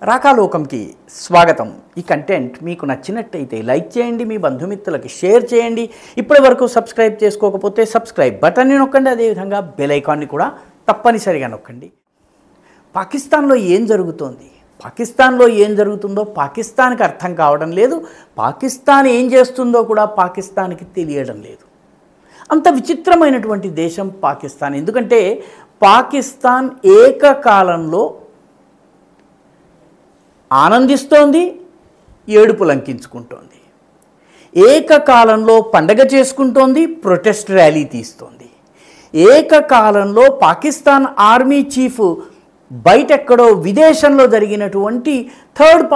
రాకాలోకంకి స్వాగతం. ఈ కంటెంట్ మీకు నచ్చినట్టయితే లైక్ చేయండి, మీ బంధుమిత్రులకి షేర్ చేయండి. ఇప్పటి వరకు సబ్స్క్రైబ్ చేసుకోకపోతే సబ్స్క్రైబ్ బటన్ని నొక్కండి, అదేవిధంగా బెల్ ఐకాన్ని కూడా తప్పనిసరిగా నొక్కండి. పాకిస్తాన్లో ఏం జరుగుతోంది, పాకిస్తాన్లో ఏం జరుగుతుందో పాకిస్తాన్కి అర్థం కావడం లేదు. పాకిస్తాన్ ఏం చేస్తుందో కూడా పాకిస్తాన్కి తెలియడం లేదు. అంత విచిత్రమైనటువంటి దేశం పాకిస్తాన్. ఎందుకంటే పాకిస్తాన్ ఏకకాలంలో ఆనందిస్తోంది, ఏడుపు లంకించుకుంటోంది. ఏకకాలంలో పండగ చేసుకుంటోంది, ప్రొటెస్ట్ ర్యాలీ తీస్తోంది. ఏకకాలంలో పాకిస్తాన్ ఆర్మీ చీఫ్ బయటెక్కడో విదేశంలో జరిగినటువంటి థర్డ్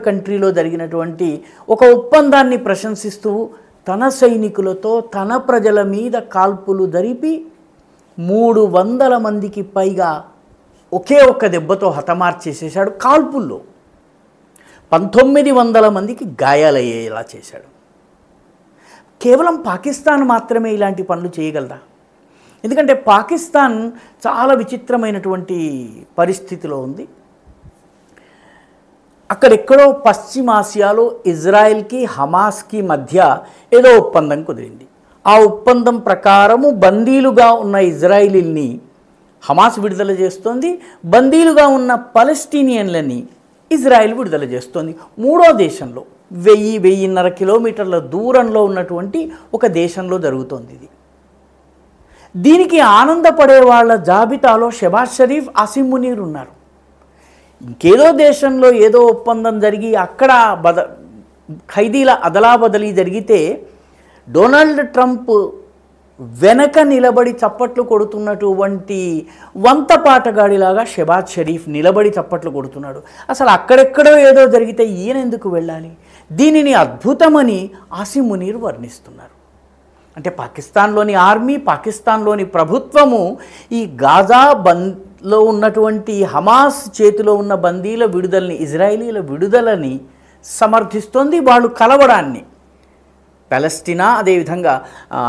కంట్రీలో జరిగినటువంటి ఒక ఒప్పందాన్ని ప్రశంసిస్తూ తన సైనికులతో తన ప్రజల మీద కాల్పులు జరిపి 300 మందికి పైగా ఒకే ఒక్క దెబ్బతో హతమార్చేసేశాడు. కాల్పుల్లో 1900 మందికి గాయాలయ్యేలా చేశాడు. కేవలం పాకిస్తాన్ మాత్రమే ఇలాంటి పనులు చేయగలదా? ఎందుకంటే పాకిస్తాన్ చాలా విచిత్రమైనటువంటి పరిస్థితిలో ఉంది. అక్కడెక్కడో పశ్చిమాసియాలో ఇజ్రాయెల్కి హమాస్కి మధ్య ఏదో ఒప్పందం కుదిరింది. ఆ ఒప్పందం ప్రకారము బందీలుగా ఉన్న ఇజ్రాయిలీల్ని హమాస్ విడుదల చేస్తోంది, బందీలుగా ఉన్న పలెస్టీనియన్లని ఇజ్రాయెల్ విడుదల చేస్తోంది. మూడో దేశంలో 1000-1000 కిలోమీటర్ల దూరంలో ఉన్నటువంటి ఒక దేశంలో జరుగుతోంది ఇది. దీనికి ఆనందపడే వాళ్ళ జాబితాలో షెబాజ్ షరీఫ్, ఆసిమ్ మునీర్ ఉన్నారు. ఇంకేదో దేశంలో ఏదో ఒప్పందం జరిగి అక్కడ ఖైదీల అదలాబదలీ జరిగితే డొనాల్డ్ ట్రంప్ వెనక నిలబడి చప్పట్లు కొడుతున్నటువంటి వంతపాటగాడిలాగా షెబాజ్ షరీఫ్ నిలబడి చప్పట్లు కొడుతున్నాడు. అసలు అక్కడెక్కడో ఏదో జరిగితే ఈయన ఎందుకు వెళ్ళాలి? దీనిని అద్భుతమని ఆసిమ్ మునీర్ వర్ణిస్తున్నారు. అంటే పాకిస్తాన్లోని ఆర్మీ, పాకిస్తాన్లోని ప్రభుత్వము ఈ గాజా లో ఉన్నటువంటి హమాస్ చేతిలో ఉన్న బందీల విడుదలని, ఇజ్రాయిలీల విడుదలని సమర్థిస్తోంది. వాళ్ళు కలవడాన్ని, పాలెస్టీనా అదేవిధంగా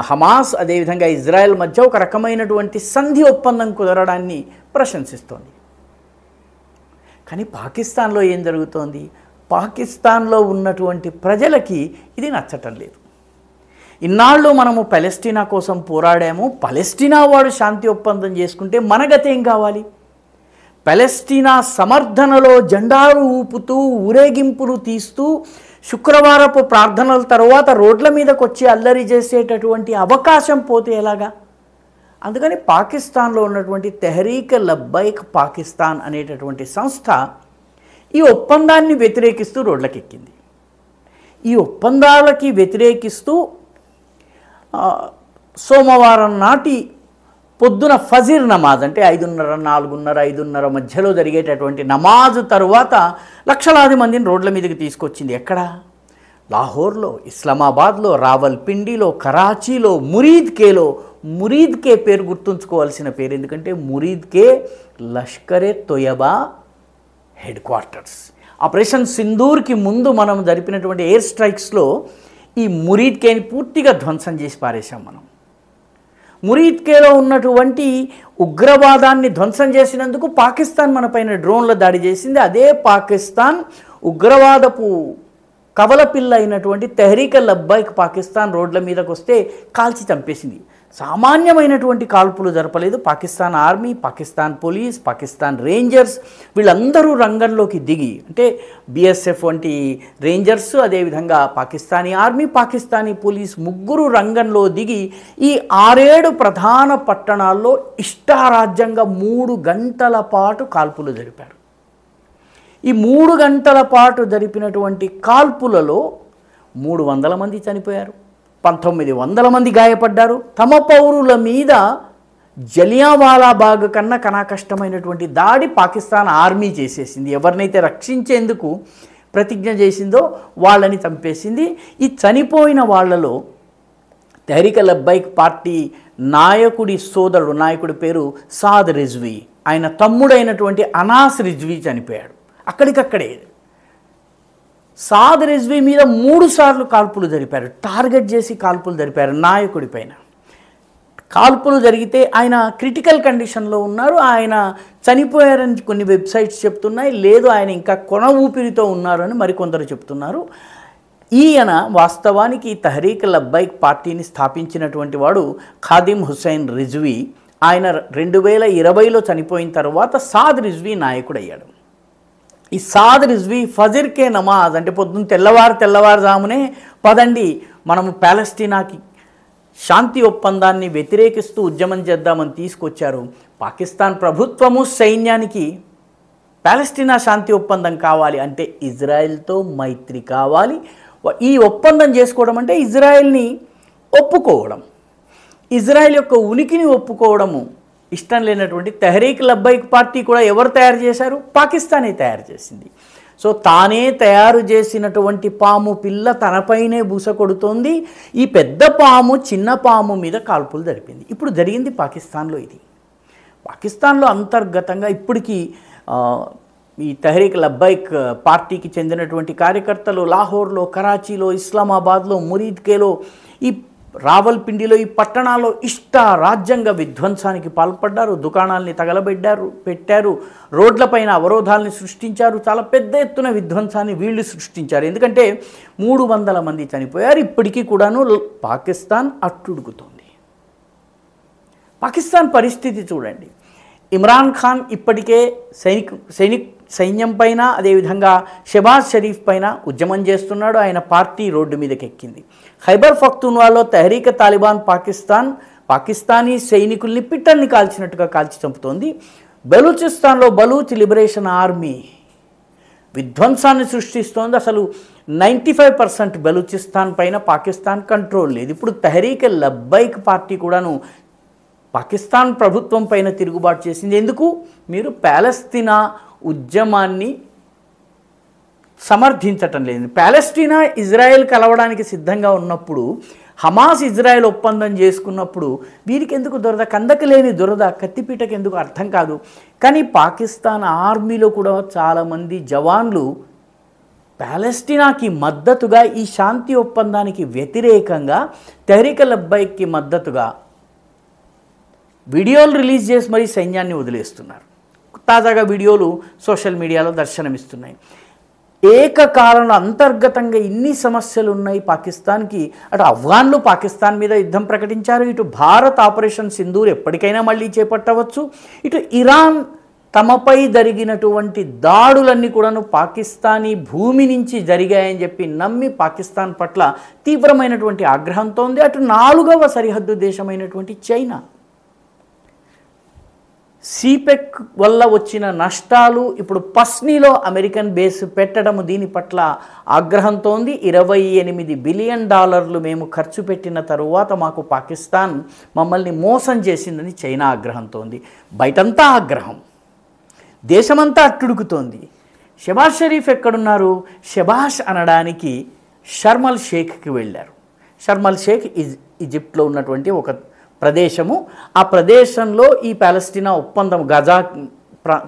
హమాస్ అదేవిధంగా ఇజ్రాయెల్ మధ్య ఒక రకమైనటువంటి సంధి ఒప్పందం కుదరడాన్ని ప్రశంసిస్తోంది. కానీ పాకిస్తాన్లో ఏం జరుగుతోంది? పాకిస్తాన్లో ఉన్నటువంటి ప్రజలకి ఇది నచ్చటం లేదు. ఇన్నాళ్ళు మనము పాలెస్టీనా కోసం పోరాడాము, పాలెస్టీనా వాడు శాంతి ఒప్పందం చేసుకుంటే మన గతేం కావాలి? పాలెస్టీనా సమర్థనలో జెండాలు ఊపుతూ ఊరేగింపులు తీస్తూ శుక్రవారపు ప్రార్థనల తర్వాత రోడ్ల మీదకి వచ్చి అల్లరి చేసేటటువంటి అవకాశం పోతే ఎలాగా? అందుకని పాకిస్తాన్లో ఉన్నటువంటి తెహరీక్ లబ్బైక్ పాకిస్తాన్ అనేటటువంటి సంస్థ ఈ ఒప్పందాన్ని వ్యతిరేకిస్తూ రోడ్లకెక్కింది. ఈ ఒప్పందాలకి వ్యతిరేకిస్తూ సోమవారం నాటి పొద్దున ఫజీర్ నమాజ్ అంటే 5:30, 4:30, 5:30 మధ్యలో జరిగేటటువంటి నమాజ్ తరువాత లక్షలాది మందిని రోడ్ల మీదకి తీసుకొచ్చింది. ఎక్కడ? లాహోర్లో, ఇస్లామాబాద్లో, రావల్పిండిలో, కరాచీలో, మురీద్కే పేరు గుర్తుంచుకోవాల్సిన పేరు. ఎందుకంటే మురీద్కే లష్కరే తొయబా హెడ్ క్వార్టర్స్. ఆపరేషన్ సింధూర్కి ముందు మనం జరిపినటువంటి ఎయిర్ స్ట్రైక్స్లో ఈ మురీద్కేని పూర్తిగా ధ్వంసం చేసి పారేశాం మనం. మురీద్కేలో ఉన్నటువంటి ఉగ్రవాదాన్ని ధ్వంసం చేసినందుకు పాకిస్తాన్ మన పైన డ్రోన్ల దాడి చేసింది. అదే పాకిస్తాన్ ఉగ్రవాదపు కవలపిల్ల అయినటువంటి తెహరీక్ లబ్బైక్ పాకిస్తాన్ రోడ్ల మీదకి వస్తే కాల్చి చంపేసింది. సామాన్యమైనటువంటి కాల్పులు జరపలేదు. Pakistan army, Pakistan police, Pakistan rangers వీళ్ళందరూ రంగంలోకి దిగి, అంటే బిఎస్ఎఫ్ వంటి రేంజర్స్ అదేవిధంగా పాకిస్తానీ ఆర్మీ, పాకిస్తానీ పోలీస్ ముగ్గురు రంగంలో దిగి ఈ 6-7 ప్రధాన పట్టణాల్లో ఇష్టారాజ్యంగా 3 గంటల పాటు కాల్పులు జరిపారు. ఈ 3 గంటల పాటు జరిపినటువంటి కాల్పులలో 300 మంది చనిపోయారు, 1900 మంది గాయపడ్డారు. తమ పౌరుల మీద జలియావాలా బాగ్ కన్నా కష్టమైనటువంటి దాడి పాకిస్తాన్ ఆర్మీ చేసేసింది. ఎవరినైతే రక్షించేందుకు ప్రతిజ్ఞ చేసిందో వాళ్ళని చంపేసింది. ఈ చనిపోయిన వాళ్ళలో తెహరీక్ లబ్బైక్ పార్టీ నాయకుడి పేరు సాద్ రిజ్వీ, ఆయన తమ్ముడైనటువంటి అనాస్ రిజ్వీ చనిపోయాడు అక్కడికక్కడే. సాద్ రిజ్వీ మీద 3 సార్లు కాల్పులు జరిపారు, టార్గెట్ చేసి కాల్పులు జరిపారు నాయకుడి పైన. కాల్పులు జరిగితే ఆయన క్రిటికల్ కండిషన్లో ఉన్నారు, ఆయన చనిపోయారని కొన్ని వెబ్సైట్స్ చెప్తున్నాయి. లేదు, ఆయన ఇంకా కొన ఊపిరితో ఉన్నారు అని మరికొందరు చెప్తున్నారు. ఈయన వాస్తవానికి తహరీక్ లబ్బాయిక్ పార్టీని స్థాపించినటువంటి వాడు ఖాదిమ్ హుస్సేన్ రిజ్వీ. ఆయన 2020లో చనిపోయిన తర్వాత సాద్ రిజ్వీ నాయకుడయ్యాడు. ఈ సాద్ రిజ్వీ ఫజర్కే నమాజ్ అంటే పొద్దున్న తెల్లవారుజామునే పదండి మనము ప్యాలెస్టీనాకి శాంతి ఒప్పందాన్ని వ్యతిరేకిస్తూ ఉద్యమం చేద్దామని తీసుకొచ్చారు. పాకిస్తాన్ ప్రభుత్వము సైన్యానికి ప్యాలెస్టీనా శాంతి ఒప్పందం కావాలి అంటే ఇజ్రాయెల్తో మైత్రి కావాలి. ఈ ఒప్పందం చేసుకోవడం అంటే ఇజ్రాయెల్ని ఒప్పుకోవడం, ఇజ్రాయెల్ యొక్క ఉనికిని ఒప్పుకోవడము ఇష్టం లేనటువంటి తెహరీక్ లబ్బాయిక్ పార్టీ కూడా ఎవరు తయారు చేశారు? పాకిస్తానే తయారు చేసింది. సో తానే తయారు చేసినటువంటి పాము పిల్ల తనపైనే బూస కొడుతోంది. ఈ పెద్ద పాము చిన్న పాము మీద కాల్పులు జరిపింది. ఇప్పుడు జరిగింది పాకిస్తాన్లో. ఇది పాకిస్తాన్లో అంతర్గతంగా ఇప్పటికీ ఈ తెహరీక్ లబ్బాయిక్ పార్టీకి చెందినటువంటి కార్యకర్తలు లాహోర్లో, కరాచీలో, ఇస్లామాబాద్లో, మురీద్కేలో, ఈ రావల్పిండిలో, ఈ పట్టణాల్లో రాజ్యాంగ విధ్వంసానికి పాల్పడ్డారు. దుకాణాలని పెట్టారు, రోడ్లపైన అవరోధాలని సృష్టించారు. చాలా పెద్ద ఎత్తున విధ్వంసాన్ని వీళ్ళు సృష్టించారు. ఎందుకంటే 300 మంది చనిపోయారు. ఇప్పటికీ కూడాను పాకిస్తాన్ అట్టుడుకుతోంది. పాకిస్తాన్ పరిస్థితి చూడండి. ఇమ్రాన్ ఖాన్ ఇప్పటికే సైన్యం పైన, అదేవిధంగా షెబాజ్ షరీఫ్ పైన ఉద్యమం చేస్తున్నాడు. ఆయన పార్టీ రోడ్డు మీదకి ఎక్కింది. ఖైబర్ పఖ్తూన్వాలో తెహరీక్ తాలిబాన్ పాకిస్తానీ సైనికుల్ని పిట్టల్ని కాల్చినట్టుగా కాల్చి చంపుతోంది. బలూచిస్తాన్లో బలూచ్ లిబరేషన్ ఆర్మీ విధ్వంసాన్ని సృష్టిస్తోంది. అసలు 95% బలూచిస్తాన్ పైన పాకిస్తాన్ కంట్రోల్ లేదు. ఇప్పుడు తెహరీక్ లబ్బాయిక్ పార్టీ కూడాను పాకిస్తాన్ ప్రభుత్వం పైన తిరుగుబాటు చేసింది. ఎందుకు? మీరు ప్యాలెస్తీనా ఉద్యమాన్ని సమర్థించటం లేదు. ప్యాలెస్టీనా ఇజ్రాయెల్ కలవడానికి సిద్ధంగా ఉన్నప్పుడు, హమాస్ ఇజ్రాయెల్ ఒప్పందం చేసుకున్నప్పుడు వీరికి ఎందుకు దురద? కందక లేని దురద కత్తిపీటకి ఎందుకు? అర్థం కాదు. కానీ పాకిస్తాన్ ఆర్మీలో కూడా చాలామంది జవాన్లు ప్యాలెస్టీనాకి మద్దతుగా, ఈ శాంతి ఒప్పందానికి వ్యతిరేకంగా తెహరీక్ లబ్బాయిక్కి మద్దతుగా వీడియోలు రిలీజ్ చేసి మరీ సైన్యాన్ని వదిలేస్తున్నారు. తాజాగా వీడియోలు సోషల్ మీడియాలో దర్శనమిస్తున్నాయి. ఏకకాలంలో అంతర్గతంగా ఇన్ని సమస్యలు ఉన్నాయి పాకిస్తాన్కి. అటు అఫ్ఘాన్లు పాకిస్తాన్ మీద యుద్ధం ప్రకటించారు. ఇటు భారత్ ఆపరేషన్ సింధూర్ ఎప్పటికైనా మళ్ళీ చేపట్టవచ్చు. ఇటు ఇరాన్ తమపై జరిగినటువంటి దాడులన్నీ కూడాను పాకిస్తానీ భూమి నుంచి జరిగాయని చెప్పి నమ్మి పాకిస్తాన్ పట్ల తీవ్రమైనటువంటి ఆగ్రహంతో ఉంది. అటు 4వ సరిహద్దు దేశమైనటువంటి చైనా సిపెక్ వల్ల వచ్చిన నష్టాలు, ఇప్పుడు పస్నీలో అమెరికన్ బేస్ పెట్టడం, దీని పట్ల ఆగ్రహంతో ఉంది. $28 బిలియన్ మేము ఖర్చు పెట్టిన తరువాత మాకు పాకిస్తాన్ మమ్మల్ని మోసం చేసిందని చైనా ఆగ్రహంతో ఉంది. బయటంతా ఆగ్రహం, దేశమంతా అట్టుడుకుతోంది. షెబాజ్ షరీఫ్ ఎక్కడున్నారు? షెబాష్ అనడానికి షర్మల్ షేఖ్కి వెళ్ళారు. షర్మల్ షేక్ ఈజిప్ట్లో ఉన్నటువంటి ఒక ప్రదేశము. ఆ ప్రదేశంలో ఈ ప్యాలెస్టీనా ఒప్పందం, గజా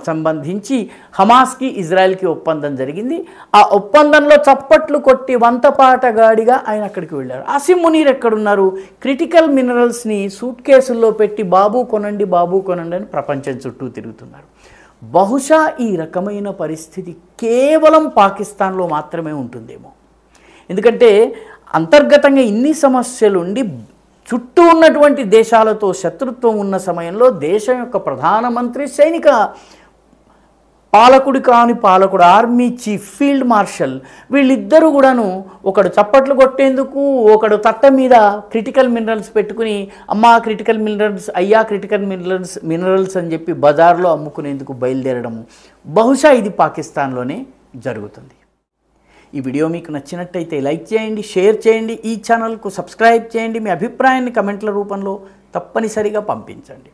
సంబంధించి హమాస్కి ఇజ్రాయెల్కి ఒప్పందం జరిగింది. ఆ ఒప్పందంలో చప్పట్లు కొట్టి వంతపాటగాడిగా ఆయన అక్కడికి వెళ్ళారు. ఆసిమ్ మునీర్ ఎక్కడున్నారు? క్రిటికల్ మినరల్స్ని సూట్ కేసుల్లో పెట్టి బాబు కొనండి అని ప్రపంచం చుట్టూ తిరుగుతున్నారు. బహుశా ఈ రకమైన పరిస్థితి కేవలం పాకిస్తాన్లో మాత్రమే ఉంటుందేమో. ఎందుకంటే అంతర్గతంగా ఇన్ని సమస్యలుండి చుట్టూ ఉన్నటువంటి దేశాలతో శత్రుత్వం ఉన్న సమయంలో దేశం యొక్క ప్రధానమంత్రి, సైనిక పాలకుడు కాని పాలకుడు, ఆర్మీ చీఫ్, ఫీల్డ్ మార్షల్, వీళ్ళిద్దరూ కూడాను ఒకడు చప్పట్లు కొట్టేందుకు, ఒకడు తట్ట మీద క్రిటికల్ మినరల్స్ పెట్టుకుని అమ్మా క్రిటికల్ మినరల్స్, అయ్యా క్రిటికల్ మినరల్స్ అని చెప్పి బజార్లో అమ్ముకునేందుకు బయలుదేరడము. బహుశా ఇది పాకిస్తాన్లోనే జరుగుతుంది. ఈ వీడియో మీకు నచ్చినట్టయితే లైక్ చేయండి, షేర్ చేయండి, ఈ ఛానల్కు సబ్స్క్రైబ్ చేయండి. మీ అభిప్రాయాన్ని కమెంట్ల రూపంలో తప్పనిసరిగా పంపించండి.